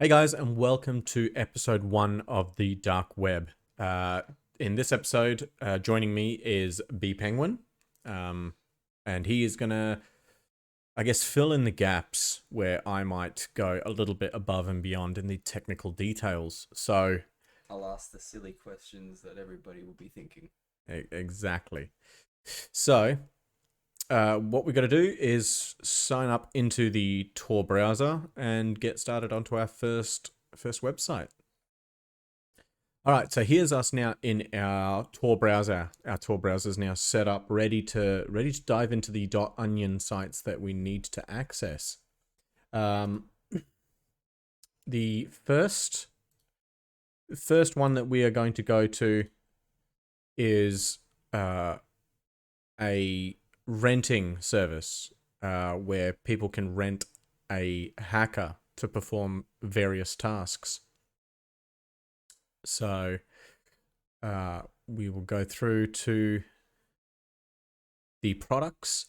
Hey guys, and welcome to episode 1 of the Dark Web. In this episode, joining me is B Penguin, and he is gonna, I guess, fill in the gaps where I might go a little bit above and beyond in the technical details. So, I'll ask the silly questions that everybody will be thinking. exactly. So, what we got to do is sign up into the Tor browser and get started onto our first website. All right, so here's us now in our Tor browser. Our Tor browser is now set up, ready to dive into the .onion sites that we need to access. Um, the first one that we are going to go to is a renting service where people can rent a hacker to perform various tasks. So we will go through to the products.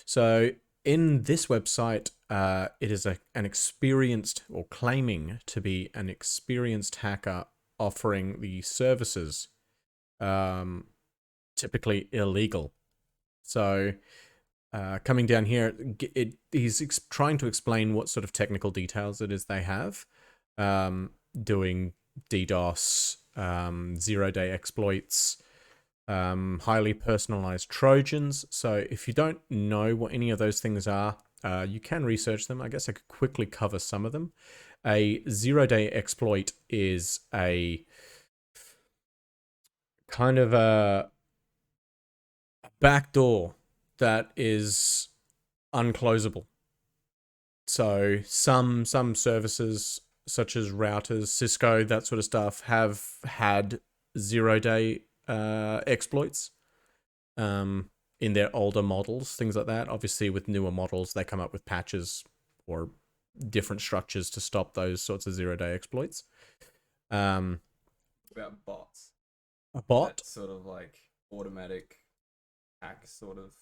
So in this website, it is an experienced or claiming to be an experienced hacker offering the services, typically illegal. So coming down here, he's trying to explain what sort of technical details it is they have, doing DDoS, zero-day exploits, highly personalized Trojans. So if you don't know what any of those things are, you can research them. I guess I could quickly cover some of them. A zero-day exploit is a kind of a backdoor that is unclosable. So some services such as routers, Cisco, that sort of stuff have had zero-day exploits in their older models, things like that. Obviously, with newer models, they come up with patches or different structures to stop those sorts of zero-day exploits. About bots. A bot? That sort of like automatic hack sort of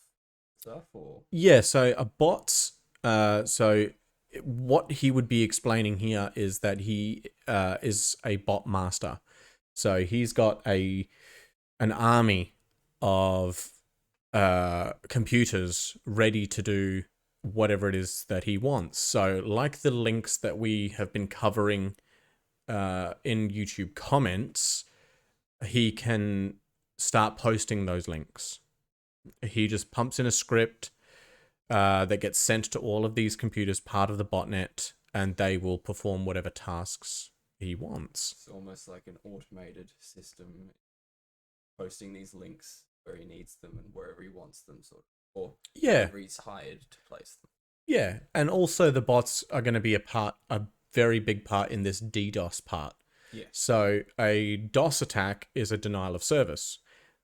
stuff, or Yeah, so a bot. So what he would be explaining here is that he is a bot master. So he's got an army of computers ready to do whatever it is that he wants. So, like the links that we have been covering in YouTube comments, he can start posting those links. He just pumps in a script that gets sent to all of these computers, part of the botnet, and they will perform whatever tasks he wants. it's almost like an automated system posting these links where he needs them and wherever he wants them, sort of, or Yeah, wherever he's hired to place them. yeah, and also the bots are going to be a very big part in this DDoS part. Yeah. So a DOS attack is a denial of service.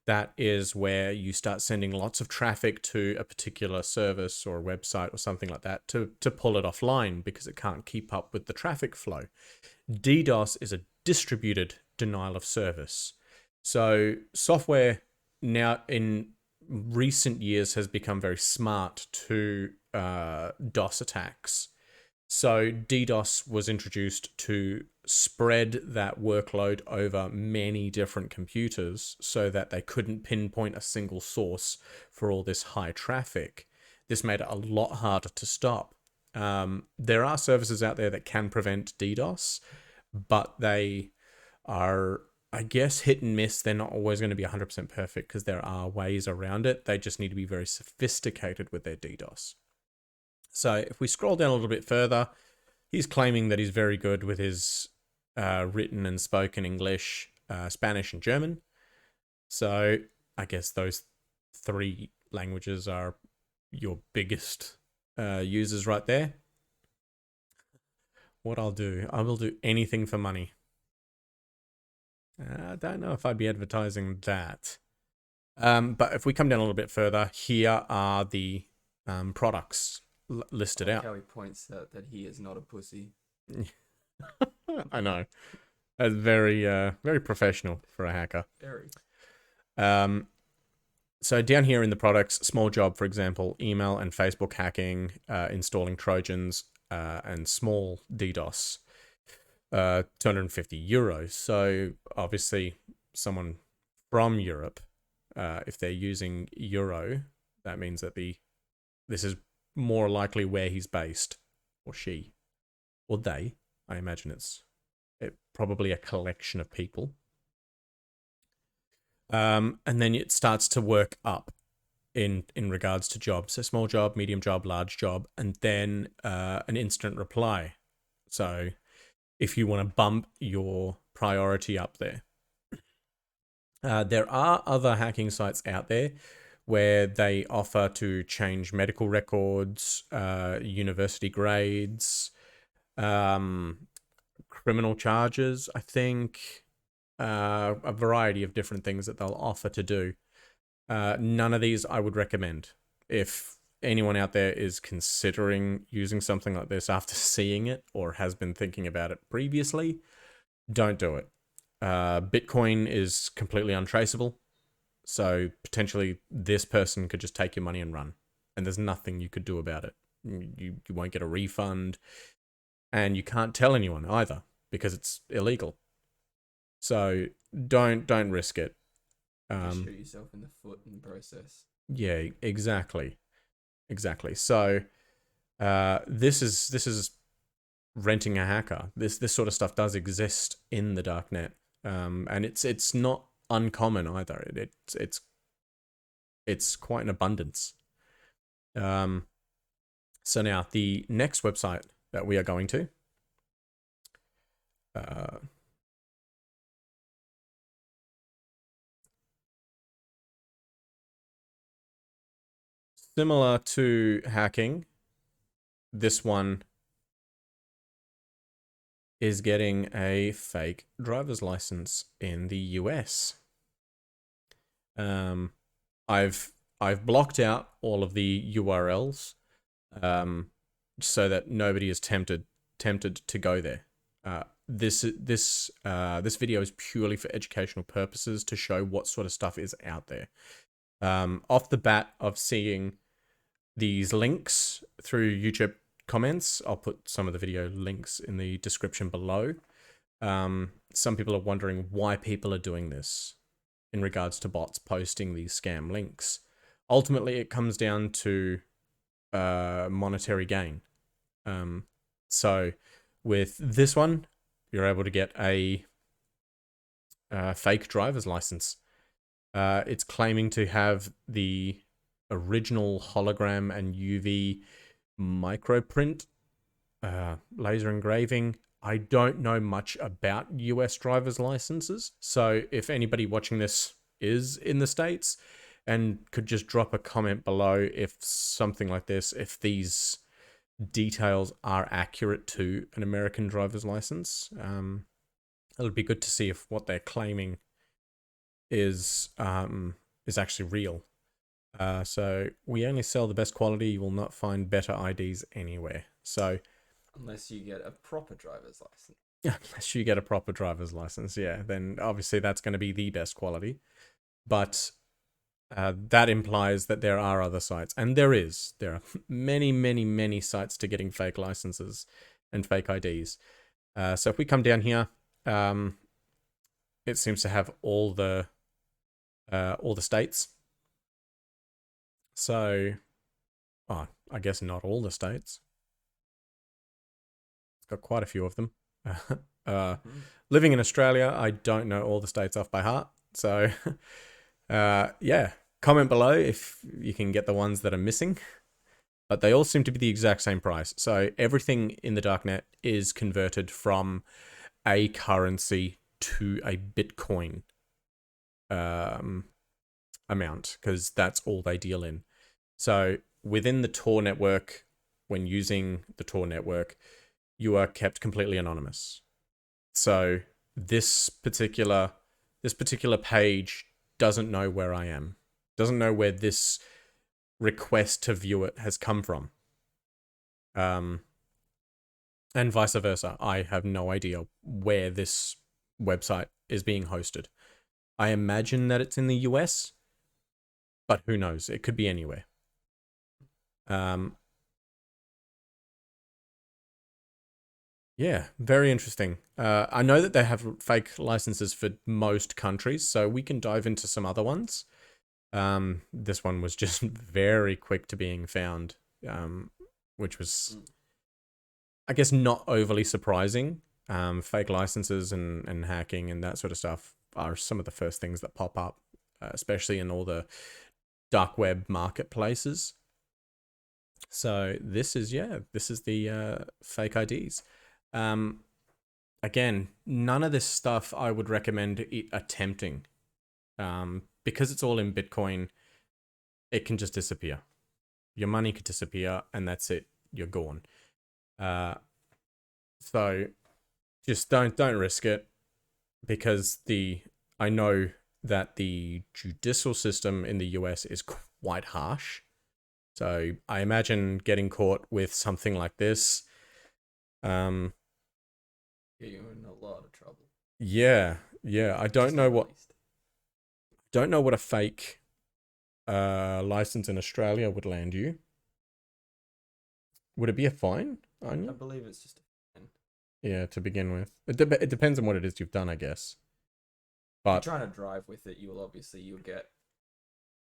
That is where you start sending lots of traffic to a particular service or a website or something like that to pull it offline because it can't keep up with the traffic flow. DDoS is a distributed denial of service. So software now in recent years has become very smart to DOS attacks. So DDoS was introduced to spread that workload over many different computers so that they couldn't pinpoint a single source for all this high traffic. This made it a lot harder to stop. There are services out there that can prevent DDoS, but they are, I guess, hit and miss. They're not always going to be 100% perfect because there are ways around it. They just need to be very sophisticated with their DDoS. So if we scroll down a little bit further, he's claiming that he's very good with his written and spoken English, Spanish, and German. So I guess those three languages are your biggest users right there. What I'll do, I will do anything for money. I don't know if I'd be advertising that. But if we come down a little bit further, here are the products listed I like out. how he points out that he is not a pussy. I know. That's very professional for a hacker. Very. Um, so down here in the products, small job, for example, email and Facebook hacking, installing Trojans, and small DDoS. €250. So obviously, someone from Europe, if they're using euro, that means that this is more likely where he's based, or she, or they. I imagine it's probably a collection of people. And then it starts to work up in regards to jobs. So small job, medium job, large job, and then an instant reply. So if you want to bump your priority up there. There are other hacking sites out there where they offer to change medical records, university grades, criminal charges, I think, a variety of different things that they'll offer to do. None of these I would recommend. If anyone out there is considering using something like this after seeing it or has been thinking about it previously, don't do it. Bitcoin is completely untraceable. So potentially this person could just take your money and run. And there's nothing you could do about it. You won't get a refund. And you can't tell anyone either because it's illegal. So don't risk it. You shoot yourself in the foot in the process. Yeah, exactly. So this is renting a hacker. This sort of stuff does exist in the darknet. And it's not uncommon either. It's quite an abundance. So now the next website that we are going to, similar to hacking, this one is getting a fake driver's license in the US. I've blocked out all of the URLs, so that nobody is tempted to go there. This video is purely for educational purposes to show what sort of stuff is out there. Off the bat of seeing these links through YouTube comments, I'll put some of the video links in the description below. Some people are wondering why people are doing this in regards to bots posting these scam links. Ultimately, it comes down to monetary gain. So with this one, you're able to get a fake driver's license. It's claiming to have the original hologram and UV microprint, laser engraving. I don't know much about US driver's licenses, so if anybody watching this is in the States and could just drop a comment below if something like this, if these details are accurate to an American driver's license. It would be good to see if what they're claiming is actually real. So we only sell the best quality. You will not find better IDs anywhere. So unless you get a proper driver's license. Unless you get a proper driver's license, yeah, then obviously that's going to be the best quality. But that implies that there are other sites, and there are many sites to getting fake licenses and fake IDs. So if we come down here, it seems to have all the states. So, I guess not all the states. It's got quite a few of them. Living in Australia, I don't know all the states off by heart. So, yeah, comment below if you can get the ones that are missing. But they all seem to be the exact same price. So everything in the darknet is converted from a currency to a Bitcoin amount, because that's all they deal in. So within the Tor network, when using the Tor network, you are kept completely anonymous. So this particular page doesn't know where I am, doesn't know where this request to view it has come from. And vice versa. I have no idea where this website is being hosted. I imagine that it's in the US, but who knows? It could be anywhere. Yeah, very interesting. I know that they have fake licenses for most countries, so we can dive into some other ones. This one was just very quick to being found, which was, Mm. I guess, not overly surprising. Fake licenses and hacking and that sort of stuff are some of the first things that pop up, especially in all the dark web marketplaces. So this is the fake IDs. Um, Again, none of this stuff I would recommend attempting, because it's all in Bitcoin. It can just disappear. Your money could disappear, and that's it. You're gone. Uh, so just don't risk it, because the I know that the judicial system in the US is quite harsh. So I imagine getting caught with something like this. Um, Yeah, you're in a lot of trouble. yeah. I Just get released. don't know what a fake license in Australia would land you. Would it be a fine on I you? believe it's just a fine. Yeah, to begin with. It depends on what it is you've done, I guess. If you're But trying to drive with it, you'll get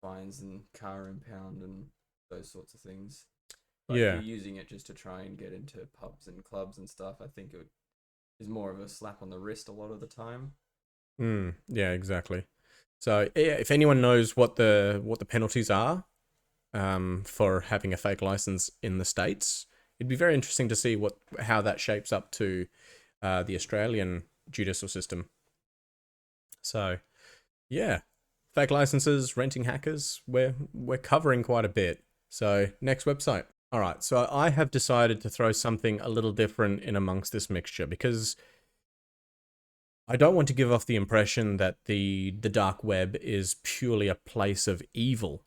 fines and car impound and those sorts of things. But if yeah, you're using it just to try and get into pubs and clubs and stuff, I think is more of a slap on the wrist a lot of the time. yeah, exactly. So yeah, if anyone knows what the penalties are, for having a fake license in the States, it'd be very interesting to see how that shapes up to the Australian judicial system. So yeah, fake licenses, renting hackers, we're covering quite a bit. So next website. All right, so I have decided to throw something a little different in amongst this mixture, because I don't want to give off the impression that the dark web is purely a place of evil.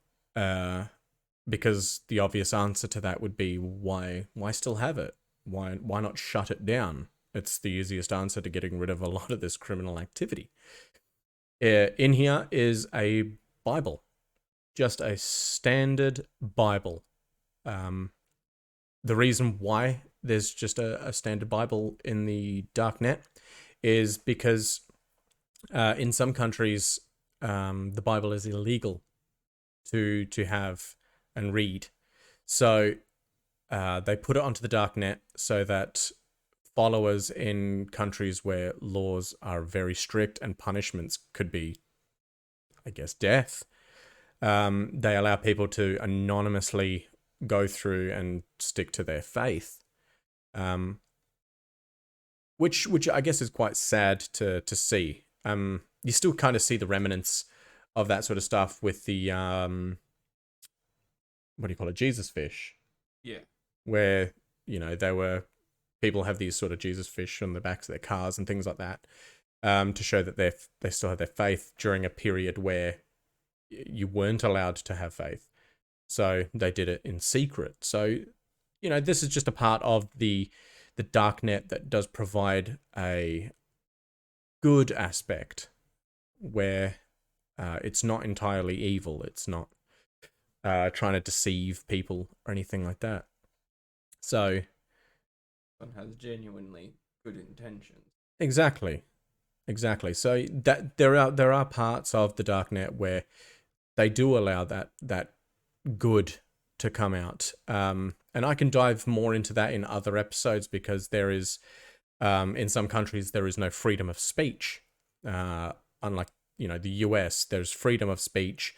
Because the obvious answer to that would be, why still have it? Why not shut it down? It's the easiest answer to getting rid of a lot of this criminal activity. In here is a Bible, just a standard Bible. Um, the reason why there's just a standard Bible in the dark net is because in some countries the Bible is illegal to have and read. So they put it onto the dark net so that followers in countries where laws are very strict and punishments could be, I guess, death. They allow people to anonymously go through and stick to their faith, um, which I guess is quite sad to see. You still kind of see the remnants of that sort of stuff with the what do you call it, Jesus fish, Yeah. where they were people have these sort of Jesus fish on the backs of their cars and things like that, to show that they still have their faith during a period where you weren't allowed to have faith. So they did it in secret. So this is just a part of the dark net that does provide a good aspect where it's not entirely evil. It's not trying to deceive people or anything like that. So One has genuinely good intentions. exactly. Exactly. So that there are parts of the darknet where they do allow that good to come out. And I can dive more into that in other episodes, because there is in some countries there is no freedom of speech. Unlike the US, there's freedom of speech,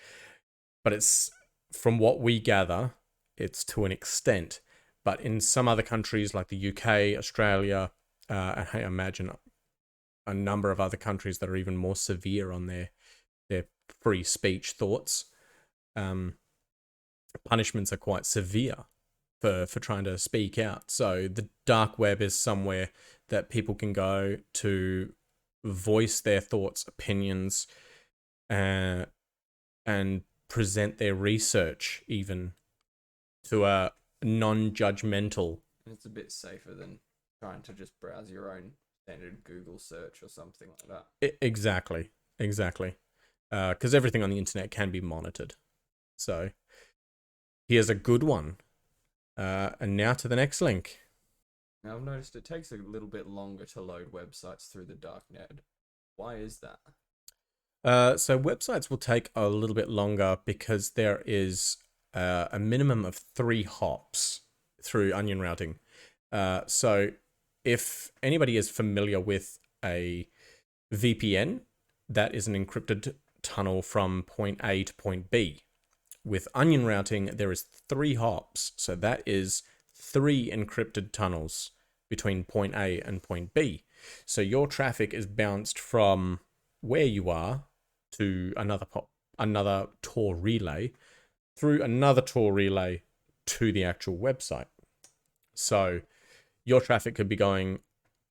but it's, from what we gather, it's to an extent. But in some other countries like the UK, Australia, and I imagine a number of other countries that are even more severe on their free speech thoughts. Punishments are quite severe for trying to speak out. So the dark web is somewhere that people can go to voice their thoughts, opinions, and present their research, even to a non-judgmental. It's a bit safer than trying to just browse your own standard Google search or something like that. Exactly. Because everything on the internet can be monitored. So here's a good one. And now to the next link. Now, I've noticed it takes a little bit longer to load websites through the darknet. Why is that? So websites will take a little bit longer because there is a minimum of 3 hops through onion routing. So if anybody is familiar with a VPN, that is an encrypted tunnel from point A to point B. With onion routing, there is 3 hops. So that is 3 encrypted tunnels between point A and point B. So your traffic is bounced from where you are to another Tor relay through another Tor relay to the actual website. So your traffic could be going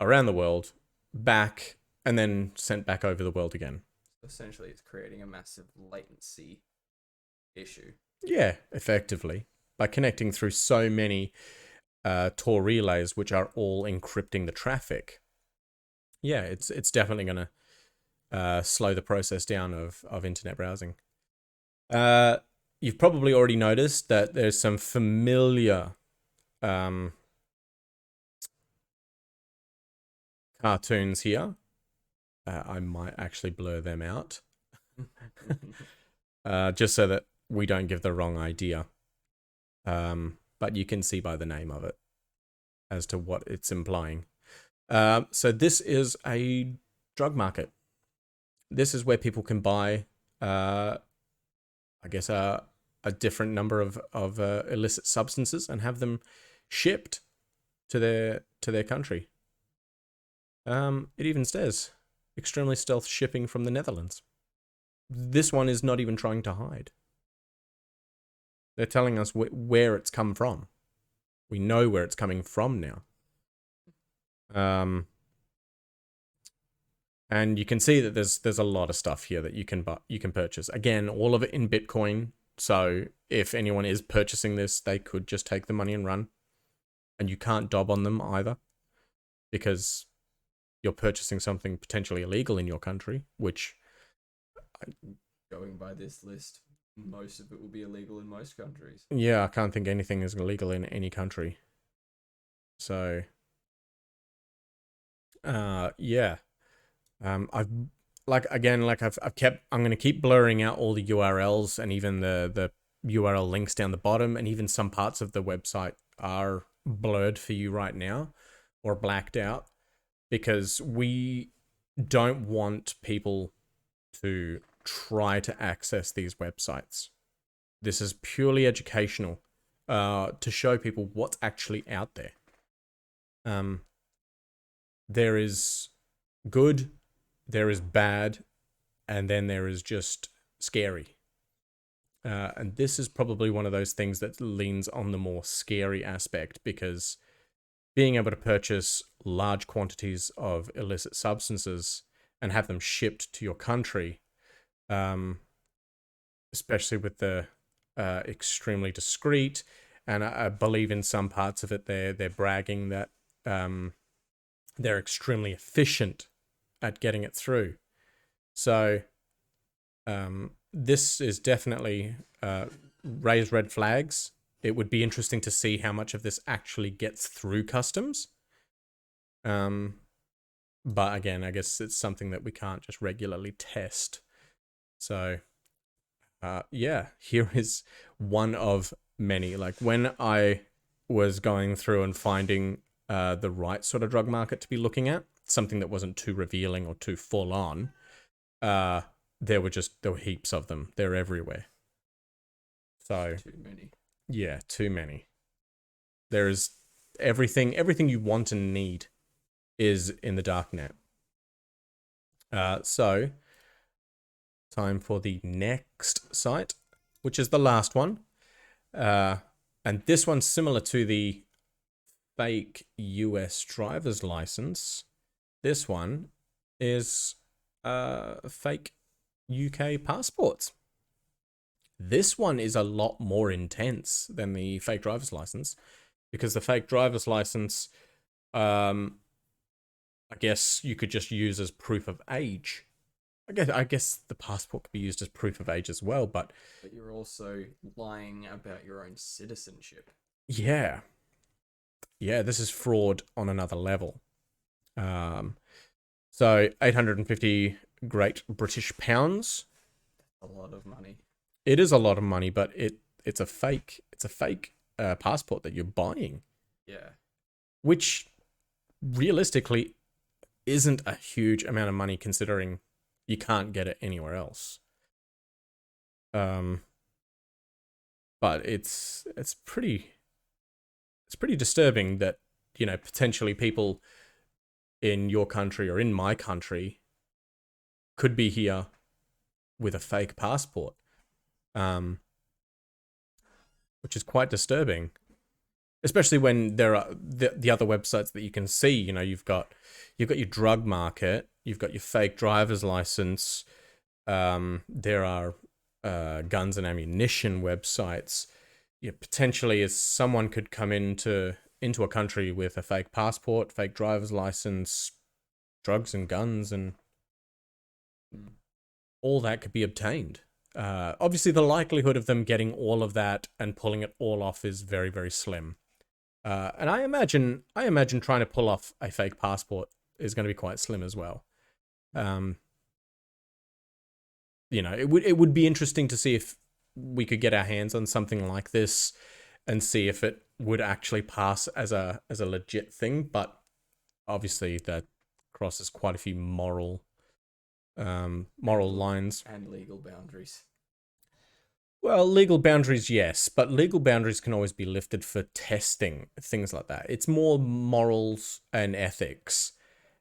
around the world, back, and then sent back over the world again. Essentially, it's creating a massive latency issue. Yeah, effectively. By connecting through so many Tor relays, which are all encrypting the traffic. Yeah, it's definitely going to slow the process down of internet browsing. You've probably already noticed that there's some familiar cartoons here. I might actually blur them out, just so that we don't give the wrong idea. But you can see by the name of it as to what it's implying. So this is a drug market. This is where people can buy, I guess, a different number of illicit substances and have them shipped to their country. It even says extremely stealth shipping from the Netherlands. This one is not even trying to hide. They're telling us where it's come from. We know where it's coming from now. And you can see that there's a lot of stuff here that you can purchase. Again, all of it in Bitcoin. So if anyone is purchasing this, they could just take the money and run. And you can't dob on them either, because you're purchasing something potentially illegal in your country, which... Going by this list, most of it will be illegal in most countries. Yeah, I can't think anything is illegal in any country. So, yeah. I'm gonna keep blurring out all the URLs and even the URL links down the bottom, and even some parts of the website are blurred for you right now or blacked out, because we don't want people to try to access these websites. This is purely educational, to show people what's actually out there. There is good, there is bad, and then there is just scary. And this is probably one of those things that leans on the more scary aspect, because being able to purchase large quantities of illicit substances and have them shipped to your country, especially with the extremely discreet, and I believe in some parts of it they're bragging that they're extremely efficient at getting it through. So this is definitely raised red flags. It would be interesting to see how much of this actually gets through customs. But again, I guess it's something that we can't just regularly test. So yeah, here is one of many. Like, when I was going through and finding the right sort of drug market to be looking at, something that wasn't too revealing or too full on, there were heaps of them. They're everywhere. So too many. Yeah, too many. There is everything you want and need is in the darknet. So time for the next site, which is the last one. And this one's similar to the fake US driver's license. This one is fake UK passports. This one is a lot more intense than the fake driver's license, because the fake driver's license, I guess you could just use as proof of age. I guess the passport could be used as proof of age as well, but you're also lying about your own citizenship. Yeah. yeah, this is fraud on another level. Um, so 850 Great British Pounds. A lot of money. It is a lot of money, but it's a fake. It's a fake passport that you're buying, Yeah. which realistically isn't a huge amount of money considering you can't get it anywhere else. Um, but it's pretty disturbing that, you know, potentially people in your country or in my country could be here with a fake passport, um, which is quite disturbing. Especially when there are the other websites that you can see. You know, you've got your drug market, you've got your fake driver's license. There are guns and ammunition websites. Yeah, potentially, as someone could come into a country with a fake passport, fake driver's license, drugs and guns, and all that could be obtained. Obviously, the likelihood of them getting all of that and pulling it all off is very, very slim. And I imagine trying to pull off a fake passport is going to be quite slim as well. You know, it would be interesting to see if we could get our hands on something like this and see if it would actually pass as a legit thing. But obviously, that crosses quite a few moral lines And legal boundaries. Well, legal boundaries, yes, but legal boundaries can always be lifted for testing, things like that. It's more morals and ethics.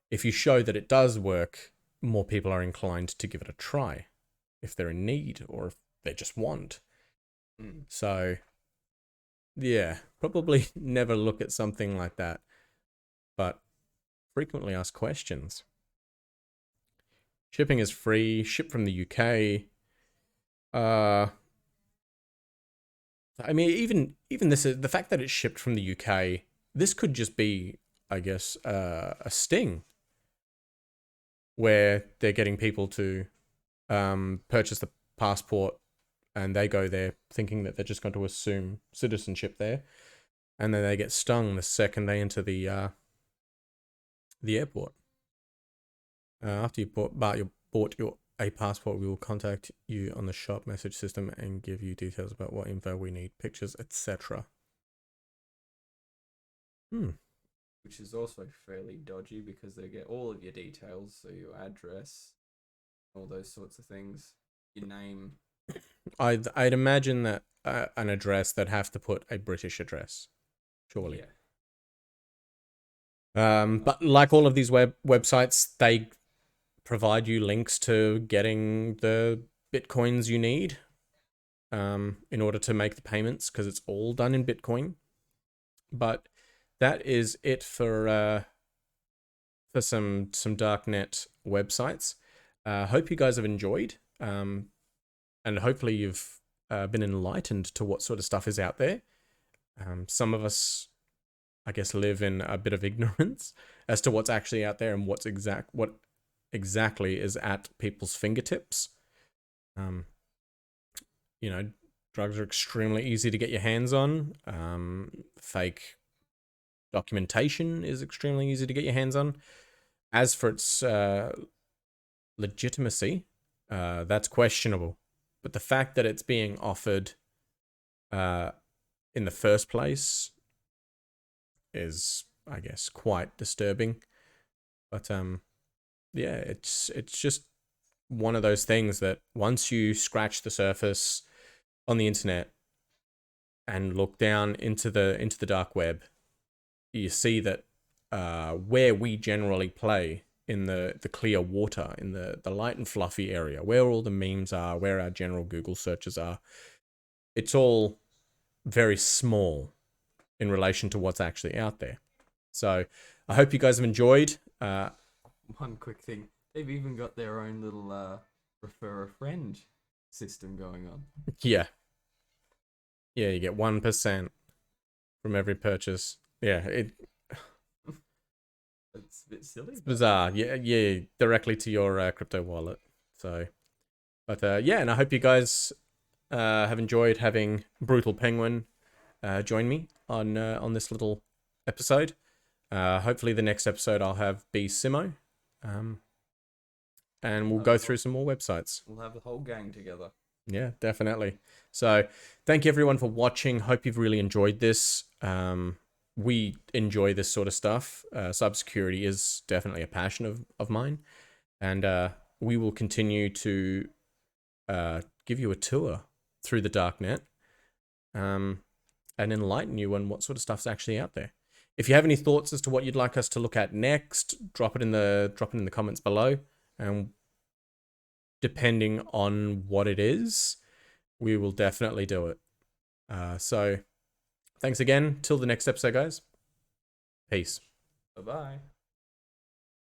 If you show that it does work, more people are inclined to give it a try if they're in need or if they just want. So, yeah, probably never look at something like that, but frequently asked questions. Shipping is free, ship from the UK. I mean, even this is the fact that it's shipped from the UK. This could just be, I guess, a sting where they're getting people to purchase the passport, and they go there thinking that they're just going to assume citizenship there, and then they get stung the second they enter the airport. After you bought your a passport, we will contact you on the shop message system and give you details about what info we need, pictures, etc. Which is also fairly dodgy because they get all of your details, so your address, all those sorts of things, your name. I'd imagine that an address that have to put a British address, surely. Yeah. But like all of these websites, they provide you links to getting the bitcoins you need in order to make the payments, because it's all done in Bitcoin. But that is it for some darknet websites. Hope you guys have enjoyed, and hopefully you've been enlightened to what sort of stuff is out there. Some of us, I guess, live in a bit of ignorance as to what's actually out there and what exactly is at people's fingertips. You know, drugs are extremely easy to get your hands on. Fake documentation is extremely easy to get your hands on. As for its legitimacy, that's questionable. But the fact that it's being offered in the first place is, I guess, quite disturbing. But yeah, it's just one of those things that once you scratch the surface on the internet and look down into the dark web, you see that where we generally play in the clear water, in the light and fluffy area, where all the memes are, where our general Google searches are, it's all very small in relation to what's actually out there. So I hope you guys have enjoyed. One quick thing, they've even got their own little refer a friend system going on. Yeah, you get 1% from every purchase. Yeah, It's a bit silly. it's bizarre. Yeah, directly to your crypto wallet. So, but yeah, and I hope you guys have enjoyed having Brutal Penguin join me on this little episode. Hopefully the next episode I'll have B Simo. And we'll go through some more websites. We'll have the whole gang together. Yeah, definitely. So thank you everyone for watching. Hope you've really enjoyed this. We enjoy this sort of stuff. Cybersecurity is definitely a passion of mine. And we will continue to give you a tour through the darknet and enlighten you on what sort of stuff's actually out there. If you have any thoughts as to what you'd like us to look at next, drop it in the comments below. And depending on what it is, we will definitely do it. So thanks again. Till the next episode, guys. Peace. Bye-bye.